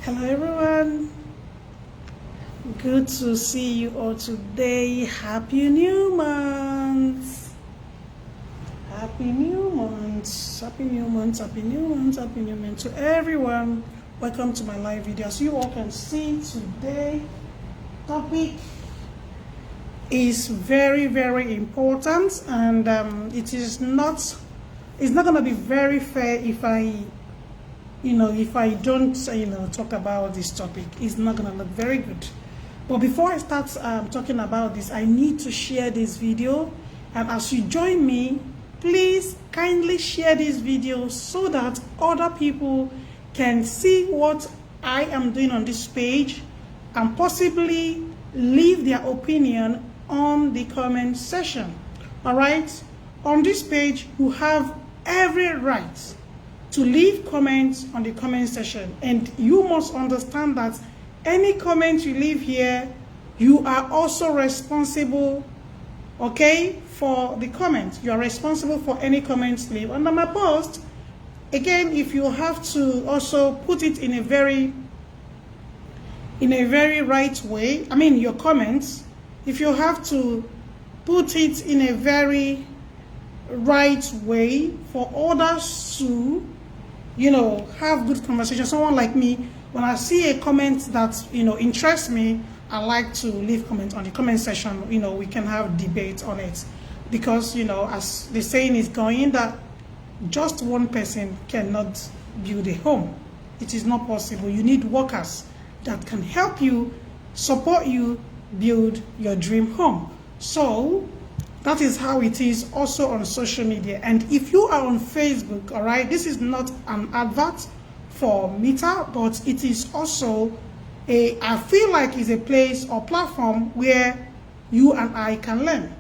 Hello everyone, good to see you all today. Happy new month, happy new month, happy new month, happy new month, happy new month to everyone. Welcome to my live video. As you all can see, today topic is very important, and it's not going to be very fair if I don't, talk about this topic. It's not going to look very good. But before I start talking about this, I need to share this video. And as you join me, please kindly share this video so that other people can see what I am doing on this page and possibly leave their opinion on the comment section. All right? On this page, you have every right to leave comments on the comment section, and you must understand that any comment you leave here, you are also responsible, okay, for the comment. You are responsible for any comments leave under my post. Again, if you have to also put it in a very right way, I mean your comments, if you have to put it in a very right way for others to have good conversation. Someone like me, when I see a comment that interests me, I like to leave comments on the comment section. We can have debate on it, because as the saying is going, that just one person cannot build a home. It is not possible. You need workers that can help you, support you, build your dream home. So that is how it is also on social media. And if you are on Facebook, all right, this is not an advert for Meta, but it is also I feel like it's a place or platform where you and I can learn.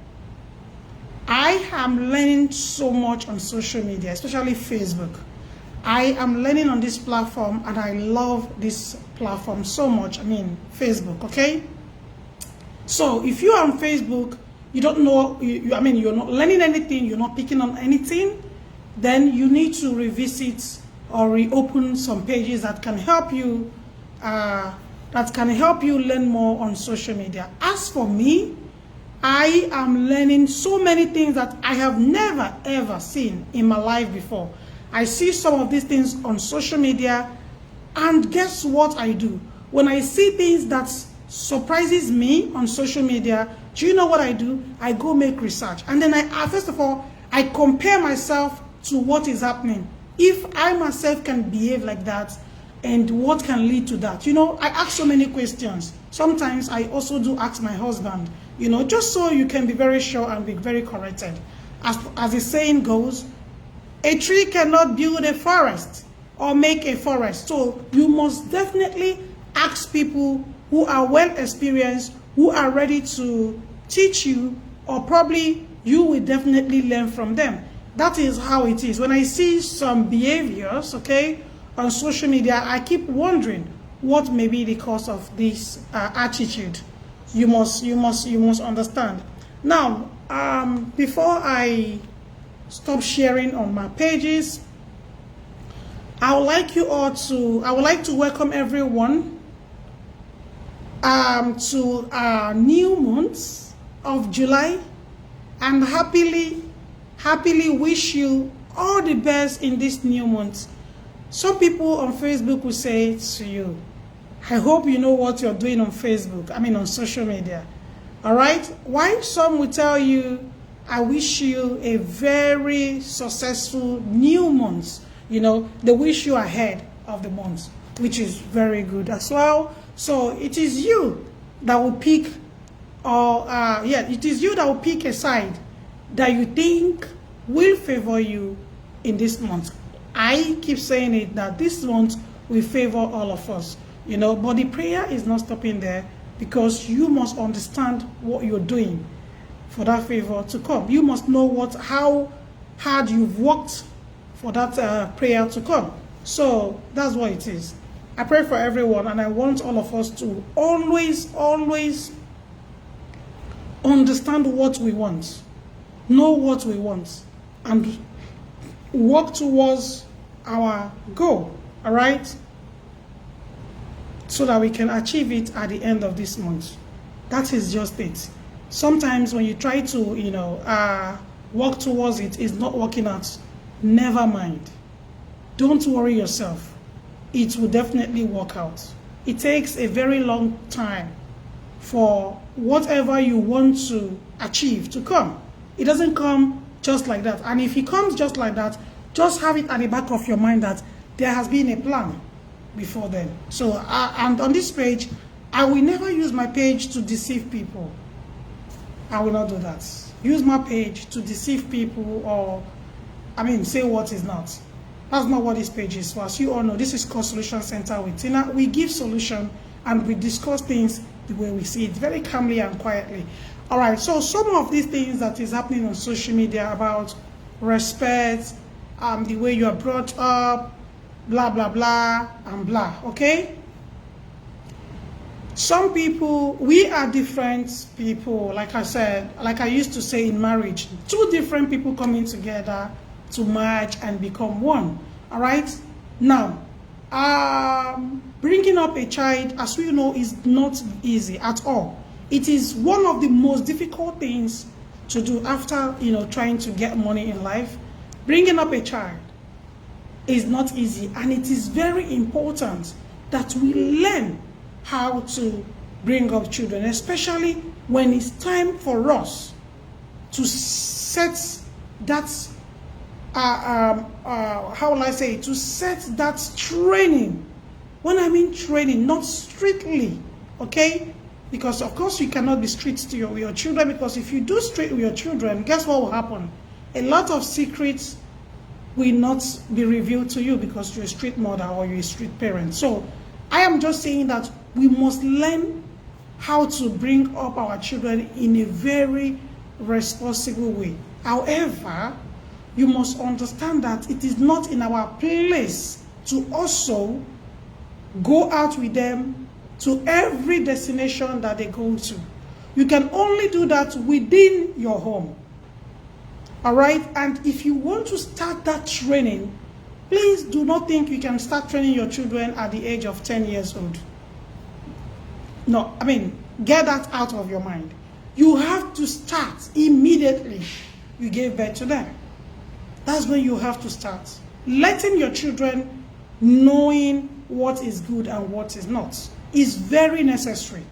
I am learning so much on social media, especially Facebook. I am learning on this platform, and I love this platform so much. I mean, Facebook, okay? So if you are on Facebook, you don't know, you're not learning anything, you're not picking on anything, then you need to revisit or reopen some pages that can help you learn more on social media. As for me, I am learning so many things that I have never ever seen in my life before. I see some of these things on social media, and guess what I do? When I see things that surprises me on social media, do you know what I do? I go make research, and then first of all, I compare myself to what is happening. If I myself can behave like that, and what can lead to that? I ask so many questions. Sometimes I also do ask my husband, just so you can be very sure and be very corrected. As the saying goes, a tree cannot build a forest or make a forest. So you must definitely ask people who are well experienced, who are ready to teach you, or probably you will definitely learn from them. That is how it is. When I see some behaviors, okay, on social media, I keep wondering what may be the cause of this attitude. You must understand. Now, before I stop sharing on my pages, I would like to welcome everyone to our new month of July, and happily wish you all the best in this new month. Some people on Facebook will say to you, I hope you know what you're doing on Facebook, on social media. All right? Why some will tell you, I wish you a very successful new month. They wish you ahead of the month, which is very good as well. So it is you that will pick, it is you that will pick a side that you think will favor you in this month. I keep saying it, that this month will favor all of us, but the prayer is not stopping there, because you must understand what you're doing for that favor to come. You must know how hard you've worked for that prayer to come. So that's what it is. I pray for everyone, and I want all of us to always understand what we want, know what we want, and work towards our goal. All right? so that we can achieve it at the end of this month. That is just it. Sometimes when you try to, work towards it, it's not working out. Never mind. Don't worry yourself. It will definitely work out. It takes a very long time for whatever you want to achieve to come. It doesn't come just like that. And if it comes just like that, just have it at the back of your mind that there has been a plan before then. So, and on this page, I will never use my page to deceive people. I will not do that. Use my page to deceive people or, say what is not. That's not what this page is for. As you all know, this is called Solution Center with Tina. We give solution and we discuss things the way we see it, very calmly and quietly. All right, so some of these things that is happening on social media about respect, the way you are brought up, blah, blah, blah, and blah, okay? Some people, we are different people, like I said, like I used to say in marriage, two different people coming together to merge and become one, all right? Now, bringing up a child, as we know, is not easy at all. It is one of the most difficult things to do after, trying to get money in life. Bringing up a child is not easy, and it is very important that we learn how to bring up children, especially when it's time for us to set that how will I say it? To set that training. When I mean training, not strictly, okay? Because of course you cannot be strict to your children, because if you do strict with your children, guess what will happen? A lot of secrets will not be revealed to you because you're a strict mother or you're a strict parent. So I am just saying that we must learn how to bring up our children in a very responsible way. However, you must understand that it is not in our place to also go out with them to every destination that they go to. You can only do that within your home. All right? And if you want to start that training, please do not think you can start training your children at the age of 10 years old. No, get that out of your mind. You have to start immediately you gave birth to them. That's when you have to start. Letting your children knowing what is good and what is not is very necessary.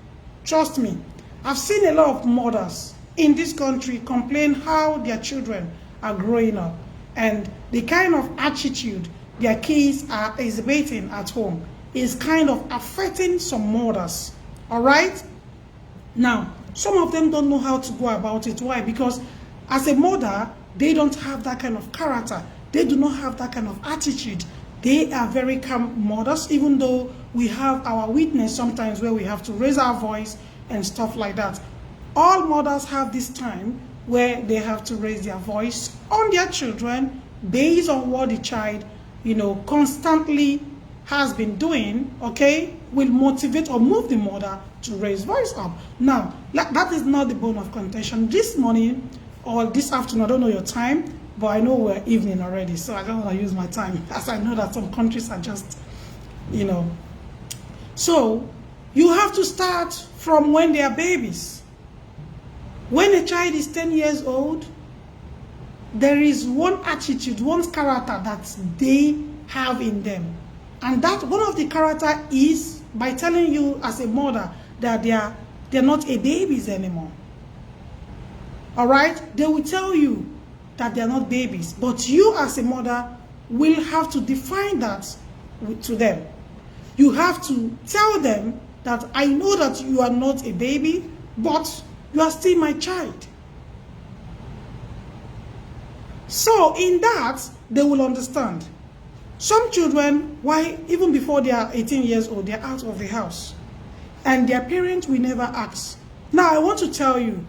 Trust me. I've seen a lot of mothers in this country complain how their children are growing up and the kind of attitude their kids are exhibiting at home is kind of affecting some mothers. All right? Now, some of them don't know how to go about it. Why? Because as a mother, they don't have that kind of character. They do not have that kind of attitude. They are very calm mothers, even though we have our weakness sometimes where we have to raise our voice and stuff like that. All mothers have this time where they have to raise their voice on their children based on what the child, constantly has been doing, okay, will motivate or move the mother to raise voice up. Now, that is not the bone of contention. This morning or this afternoon, I don't know your time, but I know we're evening already, so I don't want to use my time, as I know that some countries are just, So, you have to start from when they are babies. When a child is 10 years old, there is one attitude, one character that they have in them. And that one of the character is by telling you as a mother that they're not a babies anymore. All right? They will tell you that they're not babies. But you as a mother will have to define that to them. You have to tell them that I know that you are not a baby, but you are still my child. So in that, they will understand. Some children, why even before they are 18 years old, they are out of the house. And their parents will never ask. Now, I want to tell you,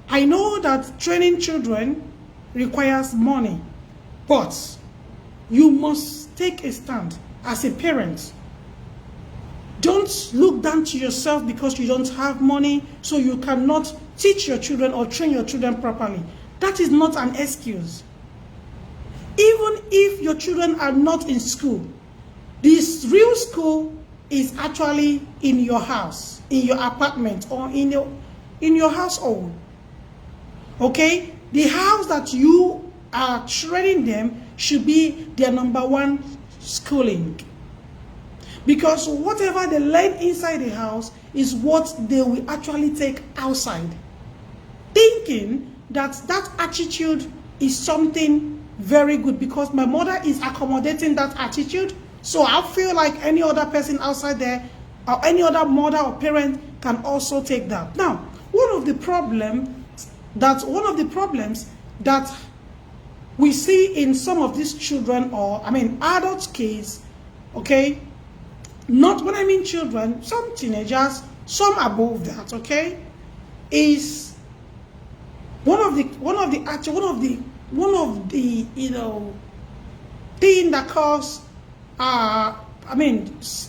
I know that training children requires money, but you must take a stand as a parent. Don't look down to yourself because you don't have money, so you cannot teach your children or train your children properly. That is not an excuse. Even if your children are not in school, this real school is actually in your house, in your apartment, or in your household. Okay? The house that you are training them should be their number one schooling. Because whatever they learn inside the house is what they will actually take outside. Thinking that that attitude is something very good because my mother is accommodating that attitude. So I feel like any other person outside there or any other mother or parent can also take that. Now, one of the problems that we see in some of these children, or adults case, okay, not when I mean children, some teenagers, some above that, okay, is one of the thing that cause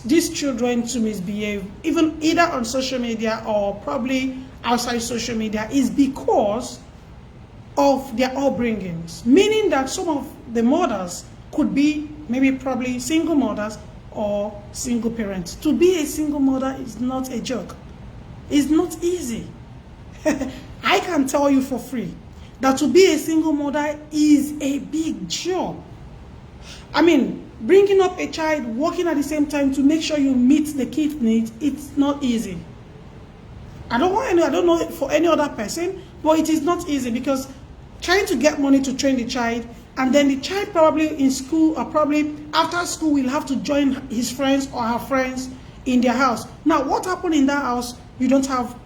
these children to misbehave, even either on social media or probably outside social media, is because of their upbringings. Meaning that some of the mothers could be probably single mothers or single parents. To be a single mother is not a joke. It's not easy. I can tell you for free that to be a single mother is a big job. Bringing up a child, working at the same time to make sure you meet the kid's needs, it's not easy. I don't know for any other person, but it is not easy because trying to get money to train the child, and then the child probably in school or probably after school will have to join his friends or her friends in their house. Now, what happened in that house, you don't have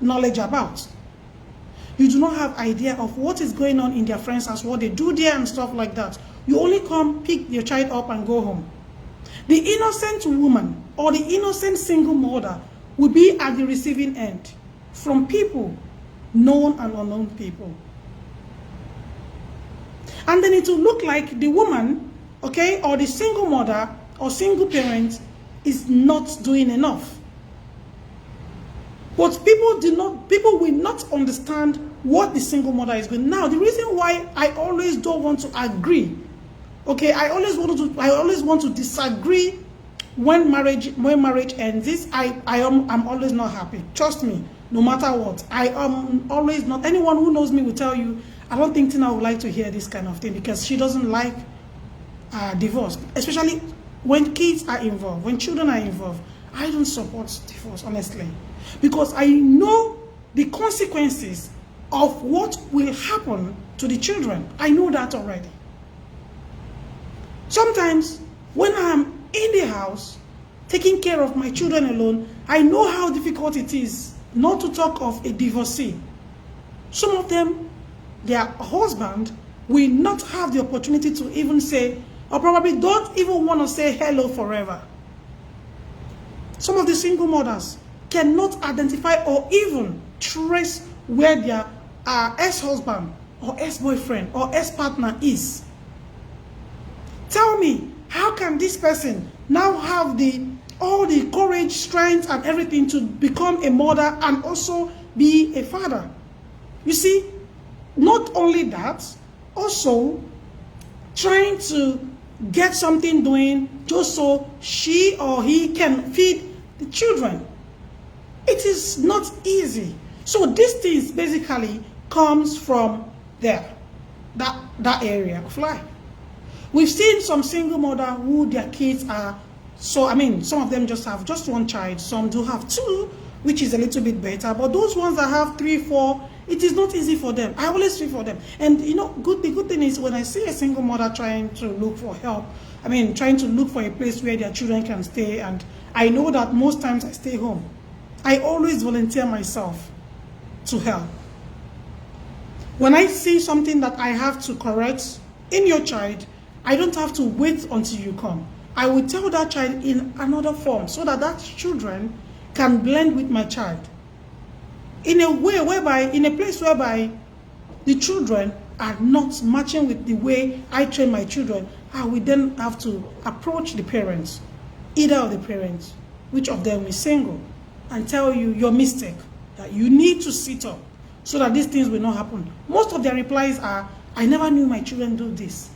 knowledge about. You do not have idea of what is going on in their friends' house, what they do there and stuff like that. You only come, pick your child up and go home. The innocent woman or the innocent single mother will be at the receiving end from people, known and unknown people. And then it will look like the woman, okay, or the single mother or single parent is not doing enough. But people will not understand what the single mother is doing. Now, the reason why I always don't want to agree, okay, I always want to disagree when marriage ends. This I'm always not happy. Trust me, no matter what. I am always not. Anyone who knows me will tell you, I don't think Tina would like to hear this kind of thing because she doesn't like divorce, especially when kids are involved, when children are involved. I don't support divorce, honestly, because I know the consequences of what will happen to the children. I know that already. Sometimes when I'm in the house taking care of my children alone, I know how difficult it is, not to talk of a divorcee. Some of them, their husband will not have the opportunity to even say, or probably don't even want to say hello forever. Some of the single mothers cannot identify or even trace where their ex-husband or ex-boyfriend or ex-partner is. Tell me, how can this person now have all the courage, strength, and everything to become a mother and also be a father? You see, not only that, also trying to get something doing just so she or he can feed the children. It is not easy. So these things basically comes from that area of life. We've seen some single mother who their kids are, some of them just have just one child, some do have two, which is a little bit better, but those ones that have 3, 4, it is not easy for them. I always feel for them. And the good thing is when I see a single mother trying to look for help, trying to look for a place where their children can stay, and I know that most times I stay home, I always volunteer myself to help. When I see something that I have to correct in your child, I don't have to wait until you come. I will tell that child in another form so that children can blend with my child. In a way in a place whereby the children are not matching with the way I train my children, I will then have to approach the parents, either of the parents, which of them is single, and tell you your mistake, that you need to sit up so that these things will not happen. Most of their replies are, I never knew my children do this.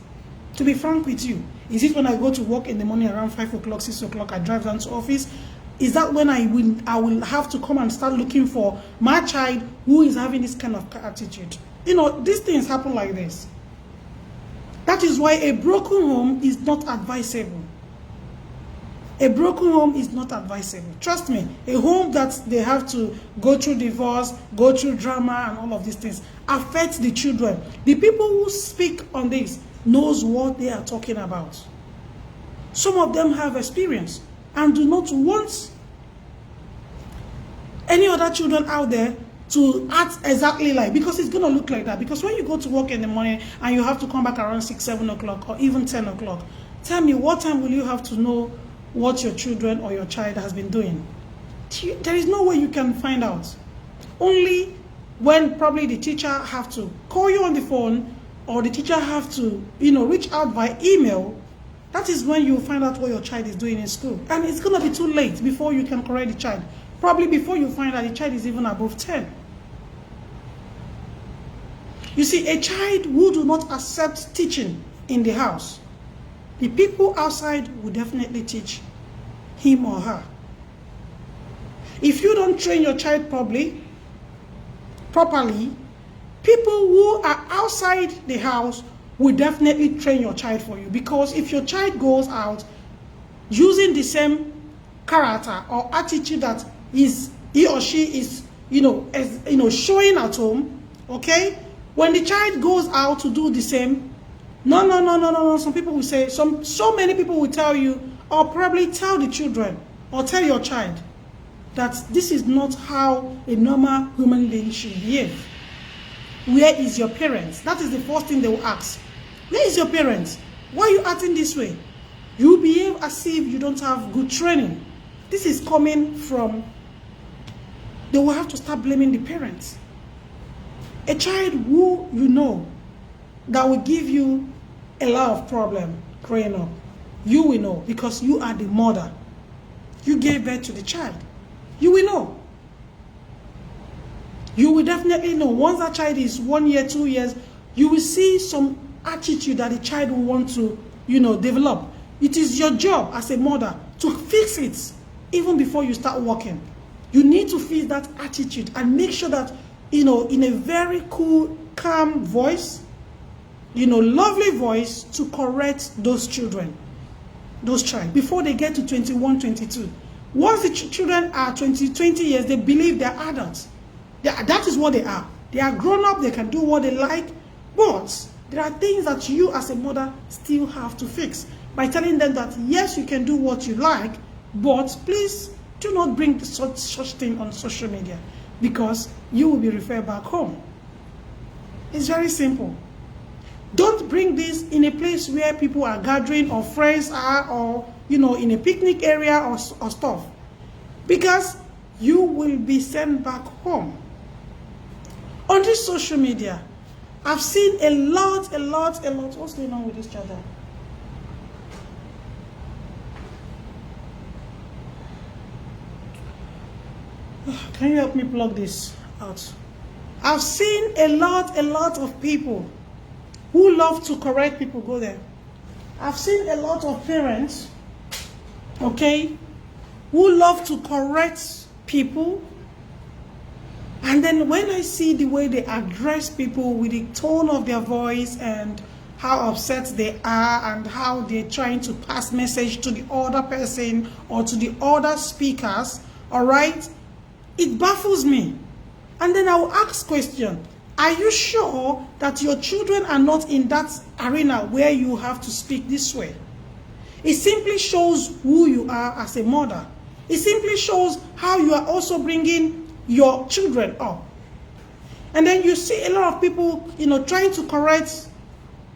To be frank with you, Is it when I go to work in the morning around 5 o'clock, 6 o'clock, I drive down to office? Is that when I will have to come and start looking for my child who is having this kind of attitude? You know, these things happen like this. That is why a broken home is not advisable. A broken home is not advisable. Trust me, a home that they have to go through divorce, go through drama and all of these things affects the children. The people who speak on this knows what they are talking about. Some of them have experience and do not want any other children out there to act exactly like, because it's going to look like that. Because when you go to work in the morning and you have to come back around 6, 7 o'clock or even 10 o'clock, tell me, what time will you have to know what your children or your child has been doing? There is no way you can find out. Only when probably the teacher have to call you on the phone, or the teacher have to, reach out by email. That is when you find out what your child is doing in school. And it's going to be too late before you can correct the child. Probably before you find out the child is even above 10. You see, a child who do not accept teaching in the house, the people outside will definitely teach him or her. If you don't train your child properly, people who are outside the house will definitely train your child for you. Because if your child goes out using the same character or attitude that he or she is, showing at home, okay? When the child goes out to do the same, no. Some people will say, so many people will tell you, or probably tell the children, or tell your child, that this is not how a normal human being should behave. Where is your parents? That is the first thing they will ask. Where is your parents? Why are you acting this way? You behave as if you don't have good training. This is coming from, they will have to start blaming the parents. A child who that will give you a lot of problem growing up, you will know, because you are the mother. You gave birth to the child. You will know. You will definitely know. Once that child is 1 year, 2 years, you will see some attitude that the child will want to, develop. It is your job as a mother to fix it even before you start working. You need to fix that attitude and make sure that, in a very cool, calm voice, lovely voice, to correct those children, those child, before they get to 21, 22. Once the children are 20 years, they believe they're adults. That is what they are. They are grown up, they can do what they like, but there are things that you as a mother still have to fix by telling them that, yes, you can do what you like, but please do not bring such thing on social media, because you will be referred back home. It's very simple. Don't bring this in a place where people are gathering, or friends are, or in a picnic area or stuff, because you will be sent back home. On this social media, I've seen a lot. What's going on with this charger? Can you help me plug this out? I've seen a lot of people who love to correct people go there. I've seen a lot of parents, okay, who love to correct people. And then when I see the way they address people with the tone of their voice and how upset they are and how they're trying to pass message to the other person or to the other speakers, all right, it baffles me. And then I will ask question, are you sure that your children are not in that arena where you have to speak this way? It simply shows who you are as a mother. It simply shows how you are also bringing your children up. And then you see a lot of people, trying to correct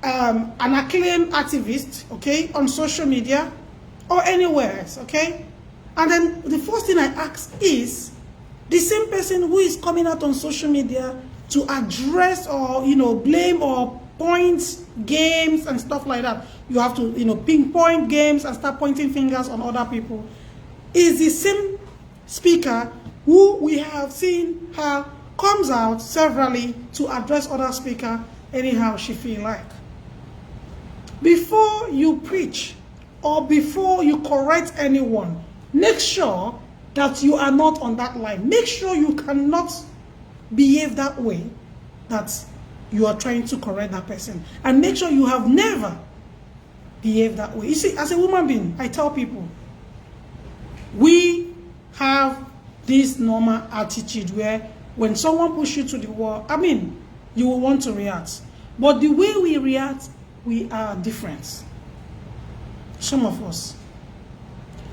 an acclaimed activist, okay, on social media or anywhere else, okay? And then the first thing I ask is, the same person who is coming out on social media to address or, blame or point games and stuff like that, you have to, pinpoint games and start pointing fingers on other people, is the same speaker who we have seen her comes out severally to address other speaker anyhow she feel like. before you preach or before you correct anyone, make sure that you are not on that line. Make sure you cannot behave that way, that you are trying to correct that person. And make sure you have never behaved that way. You see, as a woman being, I tell people, we have this normal attitude where when someone pushes you to the wall, I mean, you will want to react. But the way we react, we are different. Some of us.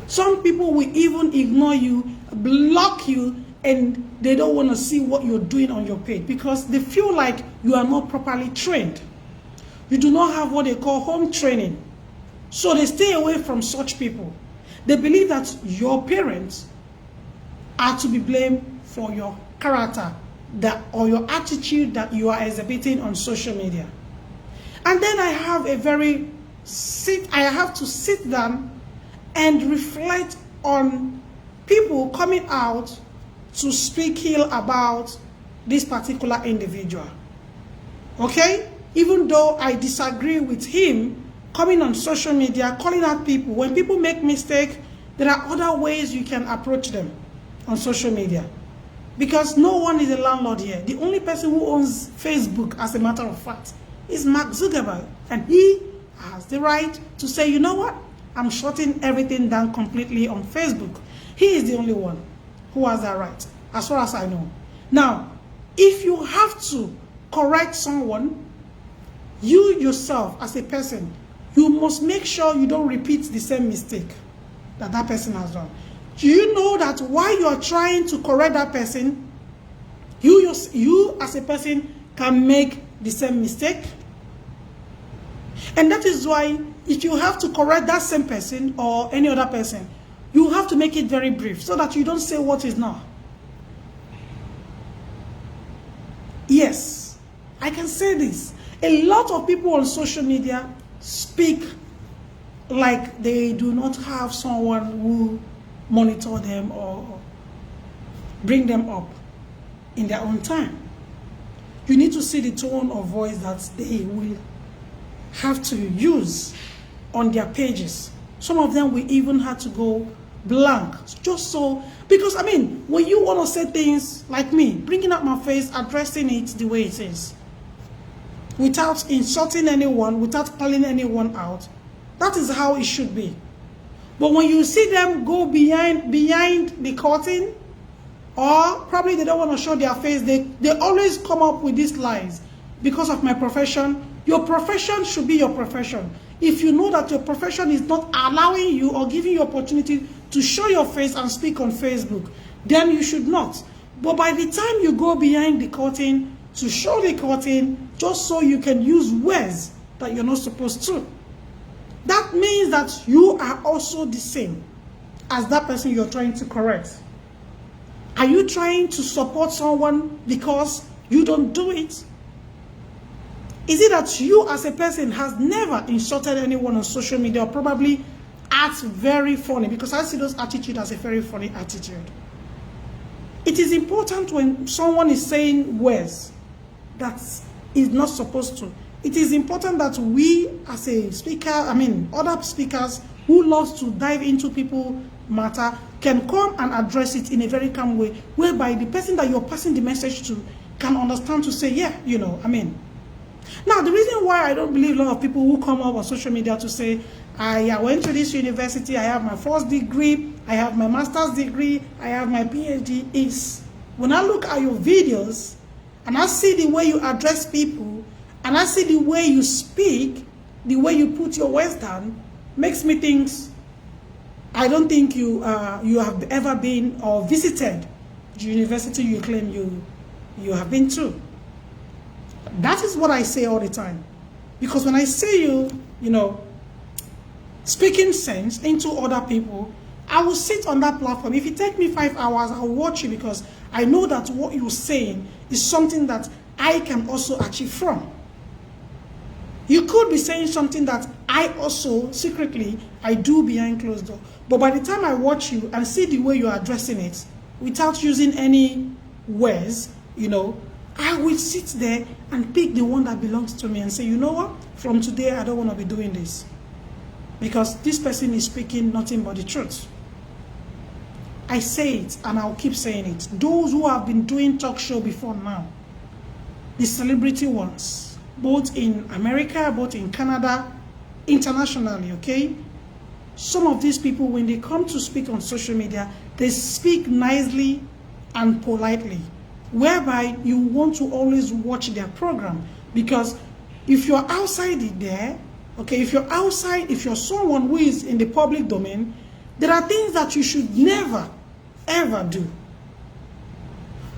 Some people will even ignore you, block you, and they don't want to see what you're doing on your page because they feel like you are not properly trained. You do not have what they call home training. So they stay away from such people. They believe that your parents are to be blamed for your character or your attitude that you are exhibiting on social media. And then I have to sit down and reflect on people coming out to speak ill about this particular individual. Okay? Even though I disagree with him coming on social media, calling out people. When people make mistakes, there are other ways you can approach them on social media. Because no one is a landlord here. The only person who owns Facebook, as a matter of fact, is Mark Zuckerberg. And he has the right to say, you know what? I'm shutting everything down completely on Facebook. He is the only one who has that right, as far as I know. Now, if you have to correct someone, you yourself as a person, you must make sure you don't repeat the same mistake that that person has done. Do you know that while you are trying to correct that person, you as a person can make the same mistake? And that is why if you have to correct that same person or any other person, you have to make it very brief so that you don't say what is not. Yes, I can say this. A lot of people on social media speak like they do not have someone who monitor them or bring them up in their own time. You need to see the tone of voice that they will have to use on their pages. Some of them will even have to go blank, just so, because I mean, when you want to say things like me, bringing up my face, addressing it the way it is, without insulting anyone, without calling anyone out, that is how it should be. But when you see them go behind the curtain, or probably they don't want to show their face, they always come up with these lies. Because of my profession, your profession should be your profession. If you know that your profession is not allowing you or giving you opportunity to show your face and speak on Facebook, then you should not. But by the time you go behind the curtain to show the curtain, just so you can use words that you're not supposed to, that means that you are also the same as that person you're trying to correct. Are you trying to support someone because you don't do it? Is it that you as a person has never insulted anyone on social media or probably acts very funny? Because I see those attitudes as a very funny attitude. It is important when someone is saying words that is not supposed to. It is important that we as a speaker, other speakers who loves to dive into people's matter can come and address it in a very calm way, whereby the person that you're passing the message to can understand to say, yeah, Now, the reason why I don't believe a lot of people who come up on social media to say, I went to this university, I have my first degree, I have my master's degree, I have my PhD, is when I look at your videos and I see the way you address people and I see the way you speak, the way you put your words down, makes me think, I don't think you have ever been or visited the university you claim you have been to. That is what I say all the time. Because when I see you, speaking sense into other people, I will sit on that platform. If it takes me 5 hours, I will watch you because I know that what you're saying is something that I can also achieve from. You could be saying something that I also secretly, I do behind closed door. But by the time I watch you and see the way you're addressing it, without using any words, I will sit there and pick the one that belongs to me and say, you know what? From today, I don't want to be doing this. Because this person is speaking nothing but the truth. I say it and I'll keep saying it. Those who have been doing talk show before now, the celebrity ones, both in America, both in Canada, internationally, okay? Some of these people, when they come to speak on social media, they speak nicely and politely, whereby you want to always watch their program. Because if you're outside it there, okay, if you're outside, if you're someone who is in the public domain, there are things that you should never, ever do.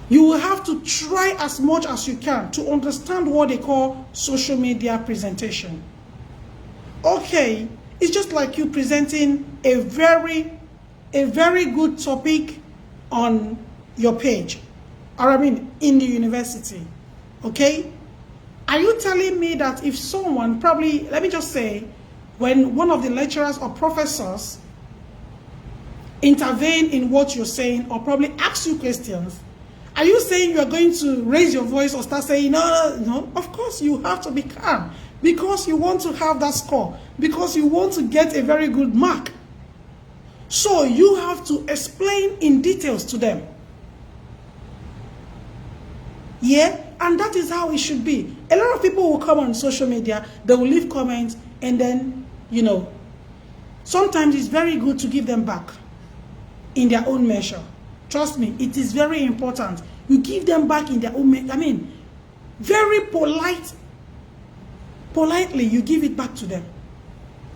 You will have to try as much as you can to understand what they call social media presentation. Okay, it's just like you presenting a very good topic on your page, or I mean in the university, okay? Are you telling me that if someone, probably, let me just say, when one of the lecturers or professors intervene in what you're saying or probably ask you questions, are you saying you're going to raise your voice or start saying, no, no? Of course you have to be calm, because you want to have that score, because you want to get a very good mark. So you have to explain in details to them. Yeah, and that is how it should be. A lot of people will come on social media, they will leave comments, and then, you know, sometimes it's very good to give them back in their own measure. Trust me, it is very important. You give them back in their own measure. I mean, very politely, you give it back to them.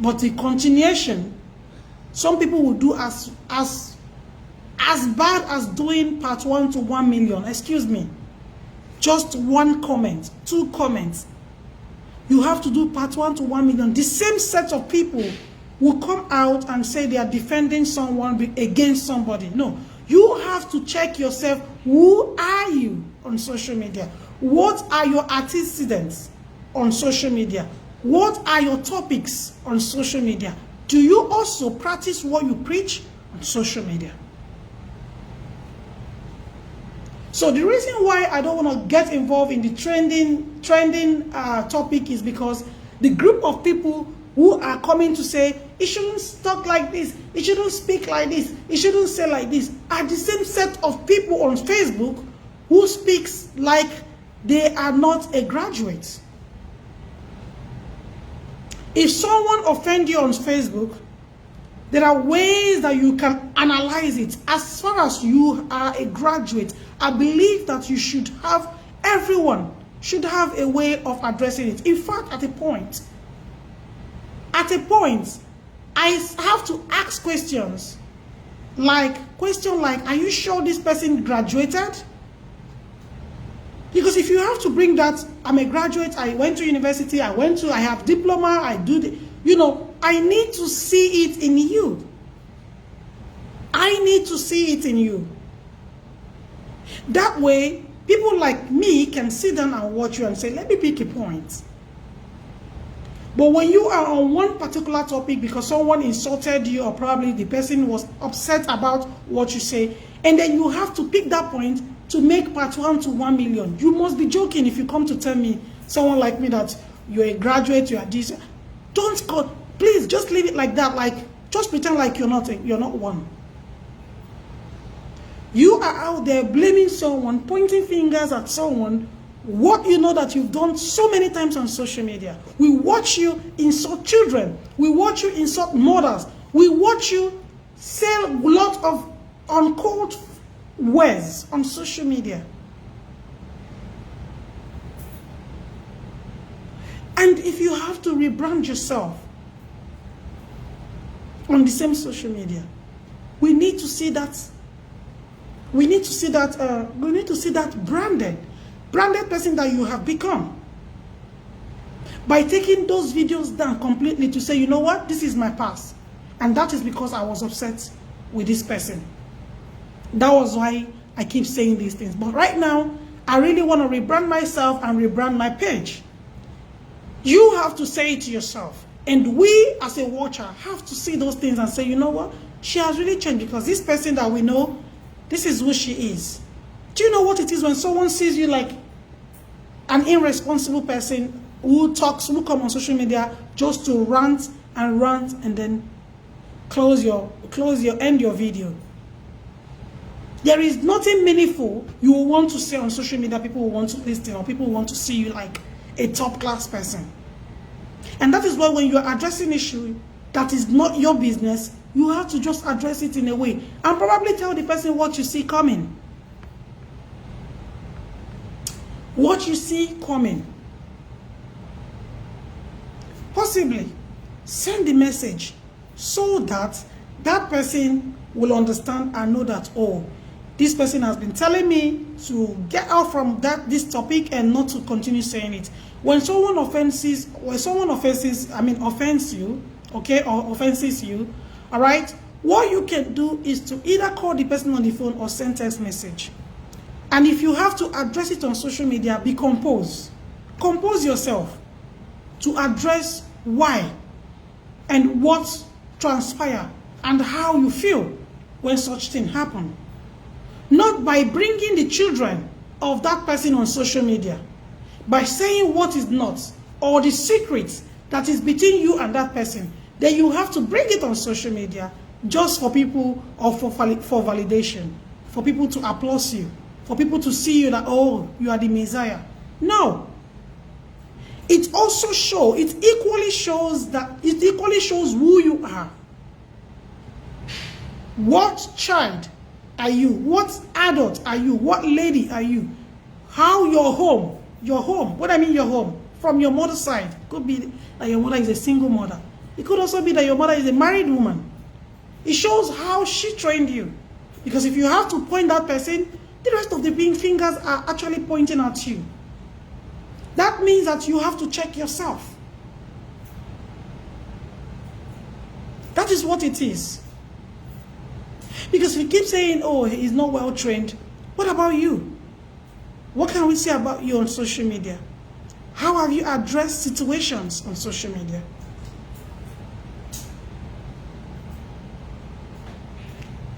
But the continuation, some people will do as bad as doing part 1 to 1 million. Excuse me. Just one comment, 2 comments. You have to do part 1 to 1 million. The same set of people will come out and say they are defending someone against somebody. No. You have to check yourself. Who are you on social media? What are your antecedents on social media? What are your topics on social media? Do you also practice what you preach on social media? So the reason why I don't want to get involved in the trending topic is because the group of people who are coming to say, it shouldn't talk like this, it shouldn't speak like this, it shouldn't say like this, are the same set of people on Facebook who speaks like they are not a graduate. If someone offends you on Facebook, there are ways that you can analyze it. As far as you are a graduate, I believe that you should have, everyone should have a way of addressing it. In fact, at a point, I have to ask questions like, are you sure this person graduated? Because if you have to bring that, I'm a graduate, I went to university, I have diploma, I do the, you know, I need to see it in you. I need to see it in you. That way, people like me can sit down and watch you and say, let me pick a point. But when you are on one particular topic because someone insulted you or probably the person was upset about what you say, and then you have to pick that point to make part 1 to 1 million. You must be joking if you come to tell me, someone like me, that you're a graduate, you are this. Don't go, please just leave it like that. Like, just pretend like you're not one. You are out there blaming someone, pointing fingers at someone, what you know that you've done so many times on social media. We watch you insult children. We watch you insult mothers. We watch you say a lot of uncalled words on social media. And if you have to rebrand yourself on the same social media, we need to see that. We need to see that branded person that you have become. By taking those videos down completely to say, you know what, this is my past. And that is because I was upset with this person. That was why I keep saying these things. But right now, I really want to rebrand myself and rebrand my page. You have to say it to yourself. And we, as a watcher, have to see those things and say, you know what, she has really changed, because this person that we know, this is who she is. Do you know what it is when someone sees you like an irresponsible person who come on social media just to rant and then end your video. There is nothing meaningful you will want to say on social media. People will want to listen, or people want to see you like a top class person. And that is why when you are addressing issue that is not your business, you have to just address it in a way and probably tell the person what you see coming. What you see coming. Possibly send the message so that that person will understand and know that, oh, this person has been telling me to get out from this topic and not to continue saying it. When someone offends you, okay, or offenses you, all right, what you can do is to either call the person on the phone or send text message. And if you have to address it on social media, be composed. Compose yourself to address why and what transpire and how you feel when such thing happen. Not by bringing the children of that person on social media, by saying what is not, or the secret that is between you and that person. Then you have to bring it on social media just for people, or for validation, for people to applaud you, for people to see you that, oh, you are the Messiah. No. It equally shows who you are. What child are you? What adult are you? What lady are you? How your home, what I mean your home, from your mother's side. Could be that your mother is a single mother. It could also be that your mother is a married woman. It shows how she trained you. Because if you have to point that person, the rest of the fingers are actually pointing at you. That means that you have to check yourself. That is what it is. Because we keep saying, oh, he's not well trained. What about you? What can we say about you on social media? How have you addressed situations on social media?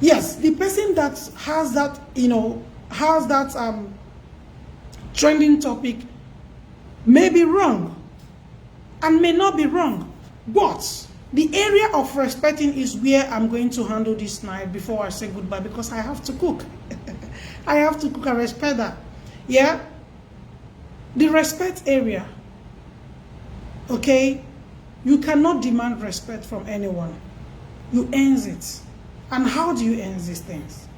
Yes, the person that has that, trending topic may be wrong and may not be wrong, but the area of respecting is where I'm going to handle this night before I say goodbye, because I have to cook. I have to cook and respect that. Yeah? The respect area. Okay? You cannot demand respect from anyone. You earn it. And how do you earn these things?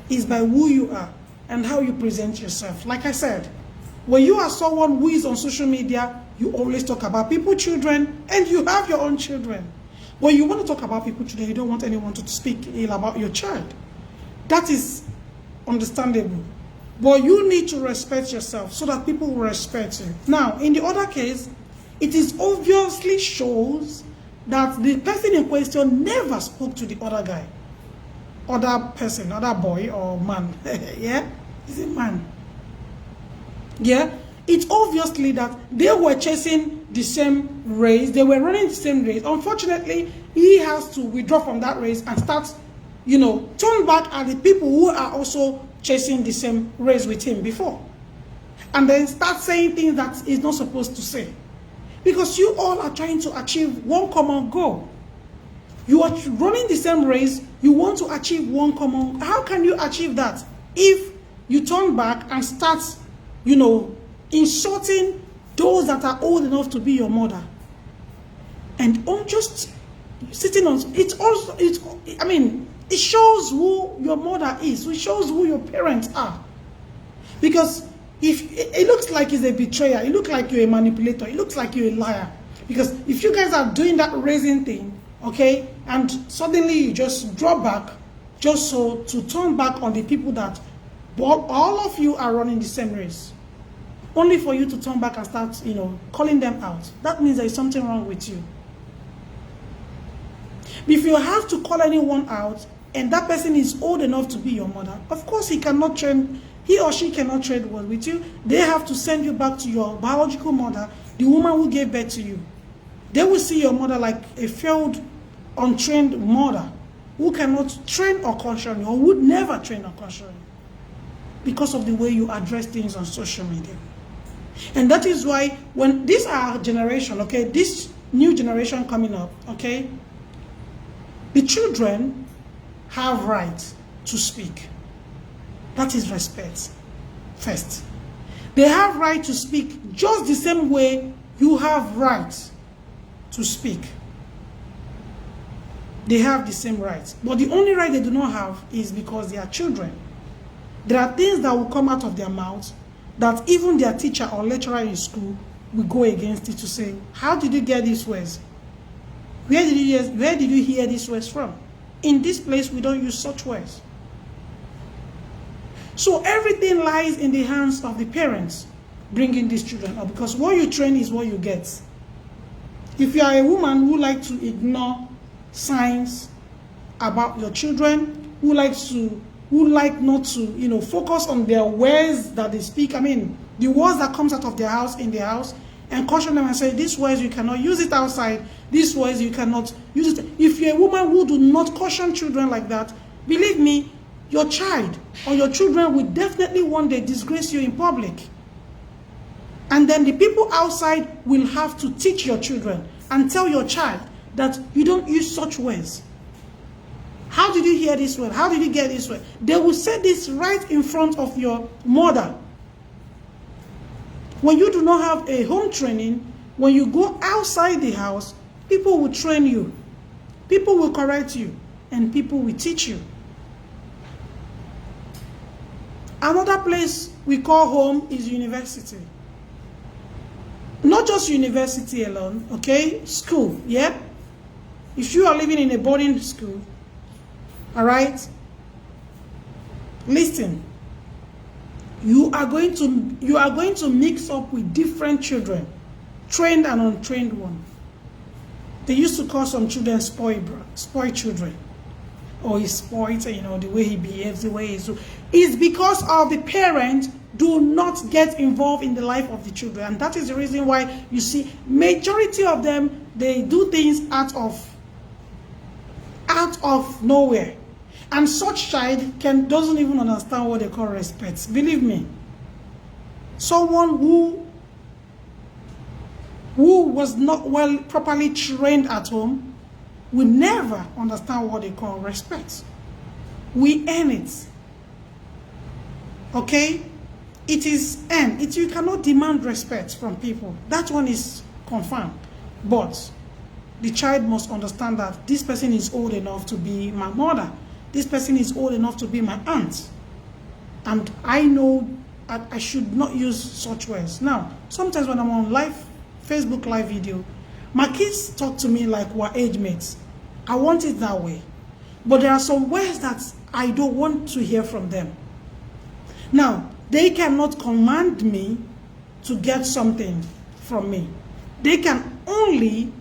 It's by who you are and how you present yourself. Like I said, when you are someone who is on social media, you always talk about people, children, and you have your own children. When you want to talk about people, children, you don't want anyone to speak ill about your child. That is understandable. But you need to respect yourself so that people will respect you. Now, in the other case, it is obviously shows that the person in question never spoke to the other guy, other person, other boy or man. Yeah? He's a man. Yeah? It's obviously that they were chasing the same race. They were running the same race. Unfortunately, he has to withdraw from that race and start, turn back at the people who are also chasing the same race with him before. And then start saying things that he's not supposed to say. Because you all are trying to achieve one common goal. You are running the same race. You want to achieve one common. How can you achieve that if you turn back and start, insulting those that are old enough to be your mother? And on just sitting on it also, it shows who your mother is. It shows who your parents are. Because if it looks like he's a betrayer, it looks like you're a manipulator, it looks like you're a liar. Because if you guys are doing that raising thing, okay, and suddenly you just drop back, just so to turn back on the people that all of you are running the same race, only for you to turn back and start, calling them out. That means there is something wrong with you. If you have to call anyone out, and that person is old enough to be your mother, of course he or she cannot trade well with you. They have to send you back to your biological mother, the woman who gave birth to you. They will see your mother like a failed, untrained mother who cannot train or caution you, or would never train or caution you, because of the way you address things on social media. And that is why when this our generation, okay, this new generation coming up, okay, the children have right to speak. That is respect first. They have right to speak just the same way you have right to speak. They have the same rights. But the only right they do not have is because they are children. There are things that will come out of their mouths that even their teacher or lecturer in school will go against it to say, how did you get these words? Where did you hear these words from? In this place, we don't use such words. So everything lies in the hands of the parents bringing these children up, because what you train is what you get. If you are a woman who likes to ignore signs about your children, who like not to, focus on their words that they speak, I mean, the words that comes out of their house in their house, and caution them and say, these words you cannot use it outside, these words you cannot use it. If you're a woman who do not caution children like that, believe me, your child or your children will definitely one day disgrace you in public. And then the people outside will have to teach your children and tell your child that you don't use such words. How did you hear this word? How did you get this word? They will say this right in front of your mother. When you do not have a home training, when you go outside the house, people will train you. People will correct you. And people will teach you. Another place we call home is university. Not just university alone, okay? School, yeah? If you are living in a boarding school, all right? Listen. You are going to mix up with different children, trained and untrained ones. They used to call some children spoiled children. Or he's spoiled, the way he behaves, the way he's... It's because of the parents do not get involved in the life of the children. And that is the reason why you see majority of them, they do things out of nowhere. And such child doesn't even understand what they call respect. Believe me. Someone who was not properly trained at home will never understand what they call respect. We earn it. Okay? It is earned. You cannot demand respect from people. That one is confirmed. But the child must understand that this person is old enough to be my mother. This person is old enough to be my aunt. And I know I should not use such words. Now, sometimes when I'm on Facebook live video, my kids talk to me like we're age mates. I want it that way. But there are some words that I don't want to hear from them. Now, they cannot command me to get something from me. They can only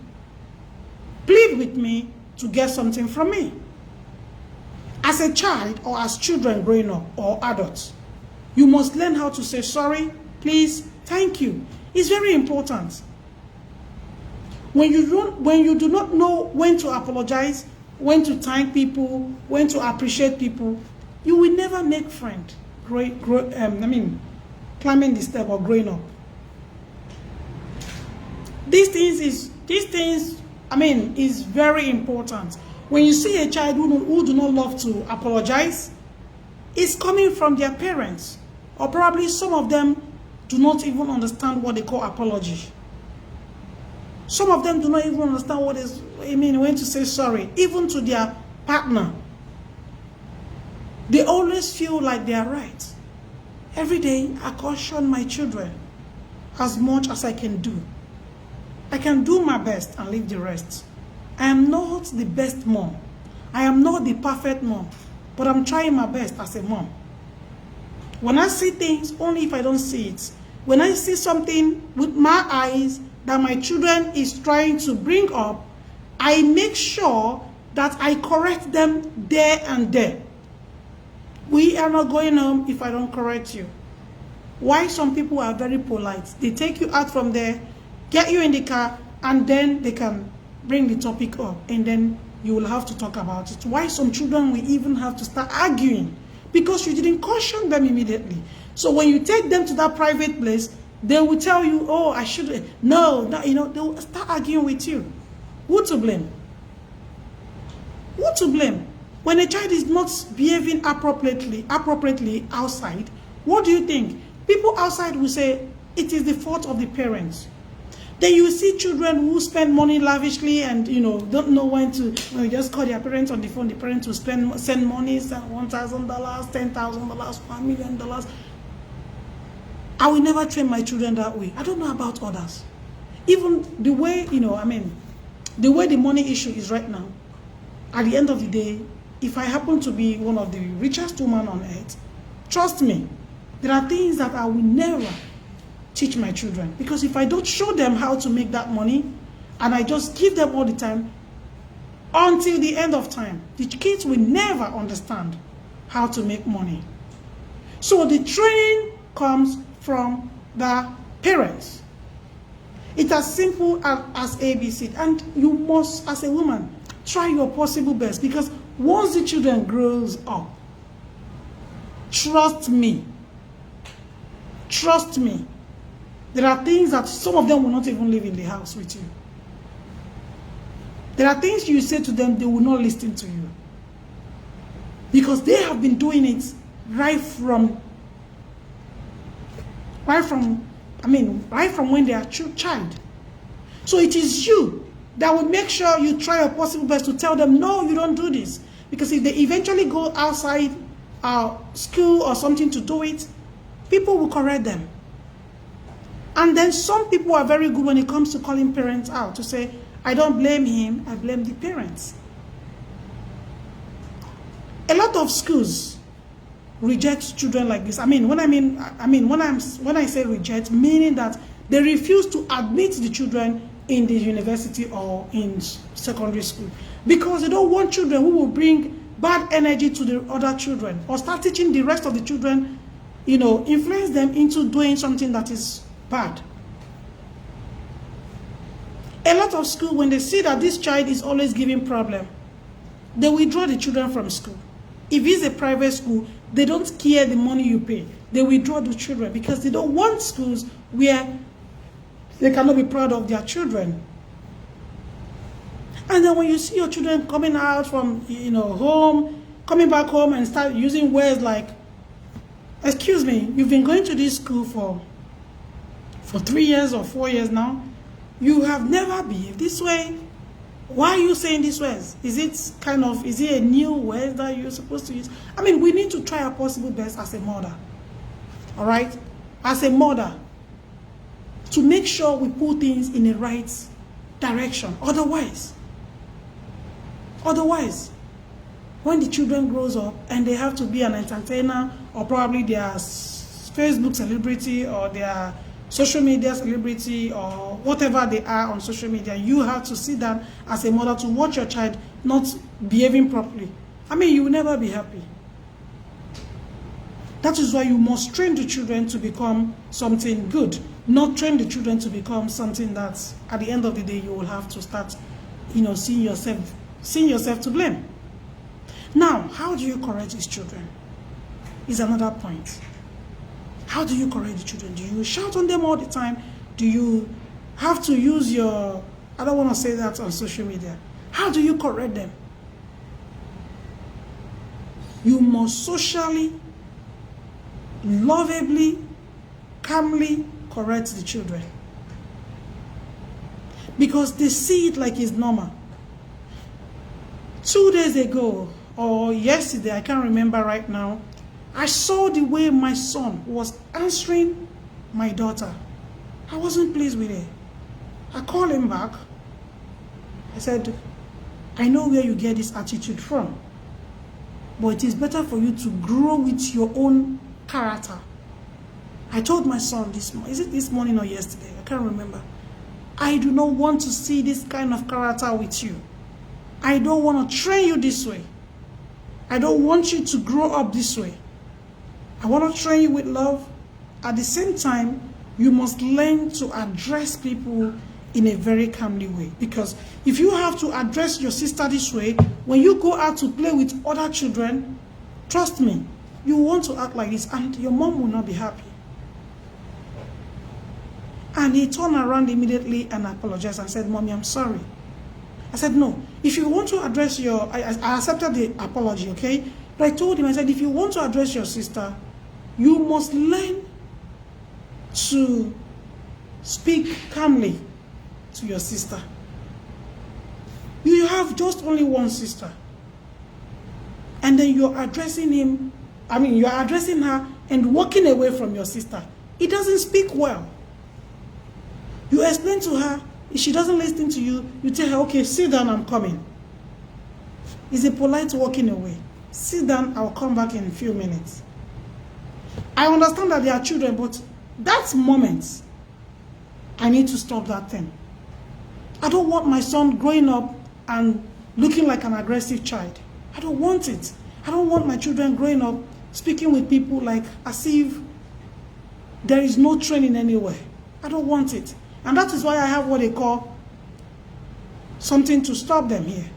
plead with me to get something from me. As a child or as children growing up or adults, you must learn how to say sorry, please, thank you. It's very important. When you do not know when to apologize, when to thank people, when to appreciate people, you will never make friends. Climbing the step or growing up. These things is very important. When you see a child who do not love to apologize, it's coming from their parents. Or probably some of them do not even understand what they call apology. Some of them do not even understand when to say sorry, even to their partner. They always feel like they are right. Every day, I caution my children as much as I can do. I can do my best and leave the rest. I am not the best mom. I am not the perfect mom. But I'm trying my best as a mom. When I see things, only if I don't see it. When I see something with my eyes that my children is trying to bring up, I make sure that I correct them there and there. We are not going home if I don't correct you. Why some people are very polite. They take you out from there, get you in the car, and then they can bring the topic up. And then you will have to talk about it. Why some children will even have to start arguing? Because you didn't caution them immediately. So when you take them to that private place, They will tell you, oh, I should, no, you know, they will start arguing with you. Who to blame? Who to blame? When a child is not behaving appropriately outside, what do you think? People outside will say it is the fault of the parents. Then you see children who spend money lavishly and, you know, don't know when to, you know, just call their parents on the phone. The parents will send money, $1,000, $10,000, $1 million. I will never train my children that way. I don't know about others. Even the way, you know, I mean, the way the money issue is right now, at the end of the day, if I happen to be one of the richest women on earth, trust me, there are things that I will never teach my children. Because if I don't show them how to make that money, and I just give them all the time, until the end of time, the kids will never understand how to make money. So the training comes from the parents. It's as simple as ABC. And you must, as a woman, try your possible best. Because once the children grows up, trust me, there are things that some of them will not even live in the house with you. There are things you say to them, they will not listen to you. Because they have been doing it right from when they are a child. So it is you that will make sure you try your possible best to tell them, no, you don't do this. Because if they eventually go outside school or something to do it, people will correct them. And then some people are very good when it comes to calling parents out, to say, I don't blame him, I blame the parents. A lot of schools reject children like this. When I say reject, meaning that they refuse to admit the children in the university or in secondary school, because they don't want children who will bring bad energy to the other children, or start teaching the rest of the children, you know, influence them into doing something that is bad. A lot of schools, when they see that this child is always giving problem, they withdraw the children from school. If it's a private school, they don't care the money you pay. They withdraw the children because they don't want schools where they cannot be proud of their children. And then when you see your children coming out from, you know, home, coming back home and start using words like, excuse me, you've been going to this school for 3 years or 4 years now. You have never behaved this way. Why are you saying these words? Is it a new word that you're supposed to use? We need to try our possible best as a mother. All right? As a mother, to make sure we put things in the right direction. Otherwise, when the children grows up and they have to be an entertainer, or probably they are Facebook celebrity, or they are social media celebrity, or whatever they are on social media, you have to sit down as a mother to watch your child not behaving properly. You will never be happy. That is why you must train the children to become something good, not train the children to become something that at the end of the day you will have to start, you know, seeing yourself to blame. Now, how do you correct these children? Is another point. How do you correct the children? Do you shout on them all the time? Do you have to use your, I don't want to say that on social media. How do you correct them? You must socially, lovably, calmly correct the children. Because they see it like it's normal. 2 days ago, or yesterday, I can't remember right now, I saw the way my son was answering my daughter. I wasn't pleased with it. I called him back. I said, I know where you get this attitude from, but it is better for you to grow with your own character. I told my son this morning, is it this morning or yesterday? I can't remember. I do not want to see this kind of character with you. I don't want to train you this way. I don't want you to grow up this way. I want to train you with love. At the same time, you must learn to address people in a very calmly way. Because if you have to address your sister this way, when you go out to play with other children, trust me, you want to act like this and your mom will not be happy. And he turned around immediately and apologized and said, Mommy, I'm sorry. I said, no, if you want to address your, I accepted the apology, okay? But I told him, I said, if you want to address your sister, you must learn to speak calmly to your sister. You have just only one sister. And then you're addressing him, you're addressing her and walking away from your sister. It doesn't speak well. You explain to her, if she doesn't listen to you, you tell her, okay, sit down, I'm coming. It's a polite walking away. Sit down, I'll come back in a few minutes. I understand that they are children, but that moment, I need to stop that thing. I don't want my son growing up and looking like an aggressive child. I don't want it. I don't want my children growing up speaking with people like as if there is no training anywhere. I don't want it. And that is why I have what they call something to stop them here.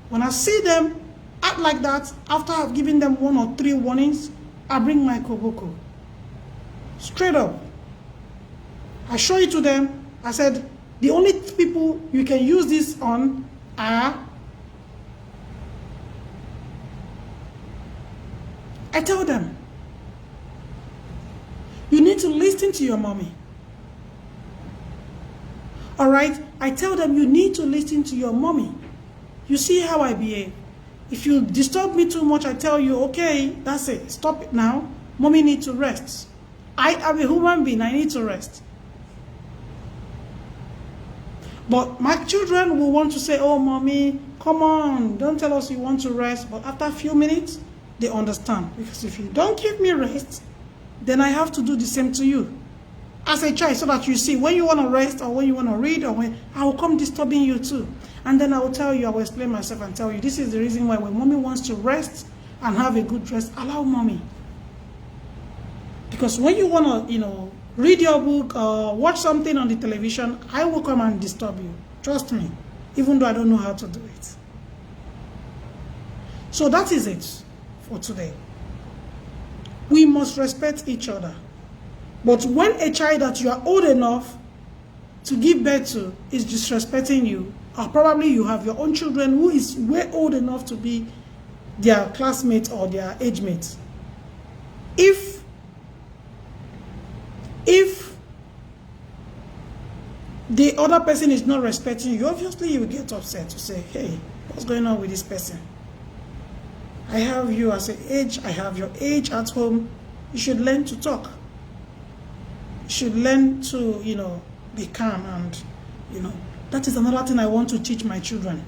When I see them act like that, after I've given them 1 or 3 warnings, I bring my koboko. Straight up. I show it to them. I said, the only people you can use this on are, I tell them, you need to listen to your mommy. All right? I tell them you need to listen to your mommy. You see how I behave. If you disturb me too much, I tell you, okay, that's it. Stop it now. Mommy needs to rest. I am a human being. I need to rest. But my children will want to say, oh, mommy, come on. Don't tell us you want to rest. But after a few minutes, they understand. Because if you don't give me rest, then I have to do the same to you. As a child, so that you see when you want to rest or when you want to read or when I will come disturbing you too. And then I will tell you, I will explain myself and tell you, this is the reason why when mommy wants to rest and have a good rest, allow mommy. Because when you want to, read your book or watch something on the television, I will come and disturb you. Trust me, even though I don't know how to do it. So that is it for today. We must respect each other. But when a child that you are old enough to give birth to is disrespecting you, or probably you have your own children who is way old enough to be their classmates or their age mates, if the other person is not respecting you, obviously you will get upset to say, hey, what's going on with this person? I have you as an age, I have your age at home. You should learn to talk. You should learn to, be calm and, that is another thing I want to teach my children.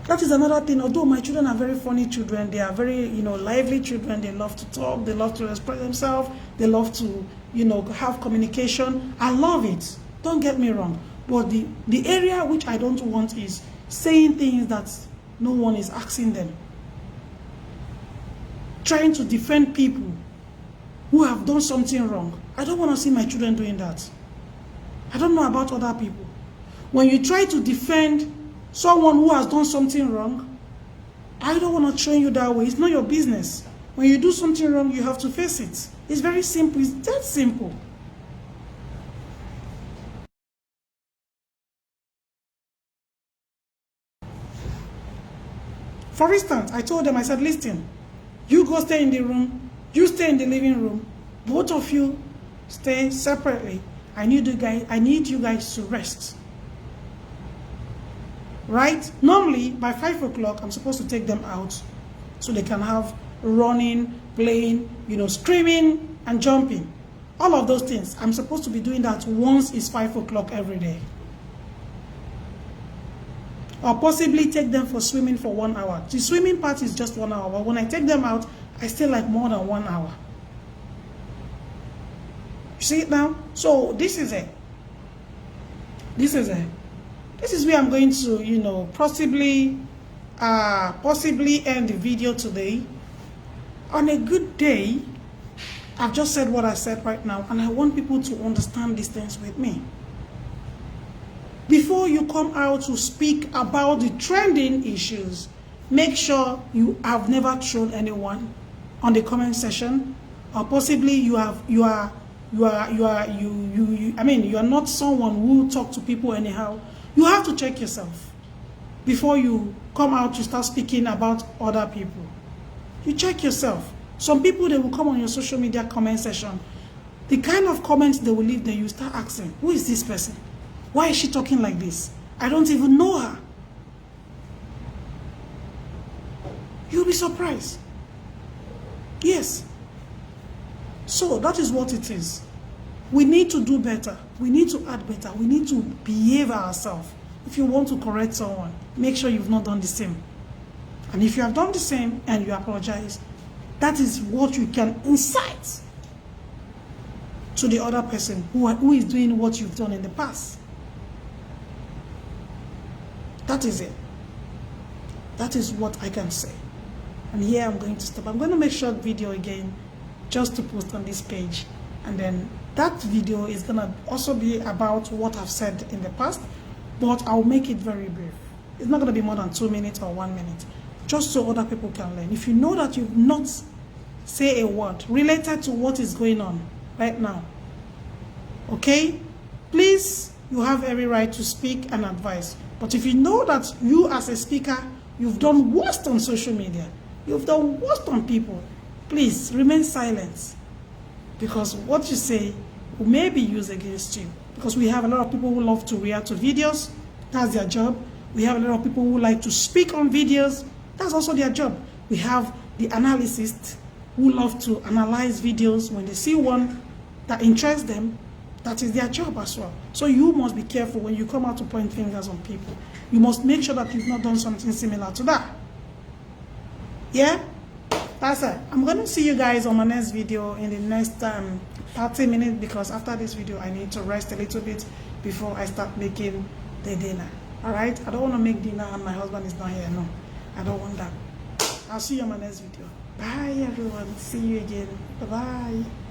That is another thing. Although my children are very funny children, they are very, lively children. They love to talk. They love to express themselves. They love to, have communication. I love it. Don't get me wrong. But the area which I don't want is saying things that no one is asking them. Trying to defend people who have done something wrong. I don't want to see my children doing that. I don't know about other people. When you try to defend someone who has done something wrong, I don't want to train you that way. It's not your business. When you do something wrong, you have to face it. It's very simple. It's that simple. For instance, I told them, I said, listen, you go stay in the room, you stay in the living room, both of you stay separately. I need you guys to rest. Right? Normally, by 5 o'clock, I'm supposed to take them out so they can have running, playing, screaming and jumping. All of those things. I'm supposed to be doing that once it's 5 o'clock every day. Or possibly take them for swimming for 1 hour. The swimming part is just 1 hour, but when I take them out, I stay like more than 1 hour. You see it now? So this is it. This is where I'm going to, possibly end the video today. On a good day, I've just said what I said right now, and I want people to understand these things with me. Before you come out to speak about the trending issues, make sure you have never trolled anyone on the comment section, or possibly you are not someone who talk to people anyhow. You have to check yourself before you come out to start speaking about other people. You check yourself. Some people, they will come on your social media comment section. The kind of comments they will leave there, you start asking, who is this person? Why is she talking like this? I don't even know her. You'll be surprised. Yes. So that is what it is. We need to do better. We need to act better. We need to behave ourselves. If you want to correct someone, make sure you've not done the same. And if you have done the same and you apologize, that is what you can incite to the other person who is doing what you've done in the past. That is it. That is what I can say. And here I'm going to stop. I'm going to make a short video again just to post on this page. And then that video is going to also be about what I've said in the past, but I'll make it very brief. It's not going to be more than 2 minutes or 1 minute, just so other people can learn. If you know that you've not say a word related to what is going on right now, okay, please, you have every right to speak and advise. But if you know that you as a speaker, you've done worst on social media, you've done worst on people, please remain silent, because what you say may be used against you. Because we have a lot of people who love to react to videos. That's their job. We have a lot of people who like to speak on videos. That's also their job. We have the analysts who love to analyze videos. When they see one that interests them, that is their job as well. So you must be careful when you come out to point fingers on people. You must make sure that you've not done something similar to that. Yeah? That's it. I'm going to see you guys on my next video in the next 30 minutes, because after this video I need to rest a little bit before I start making the dinner. Alright? I don't want to make dinner and my husband is not here. No. I don't want that. I'll see you on my next video. Bye everyone. See you again. Bye-bye.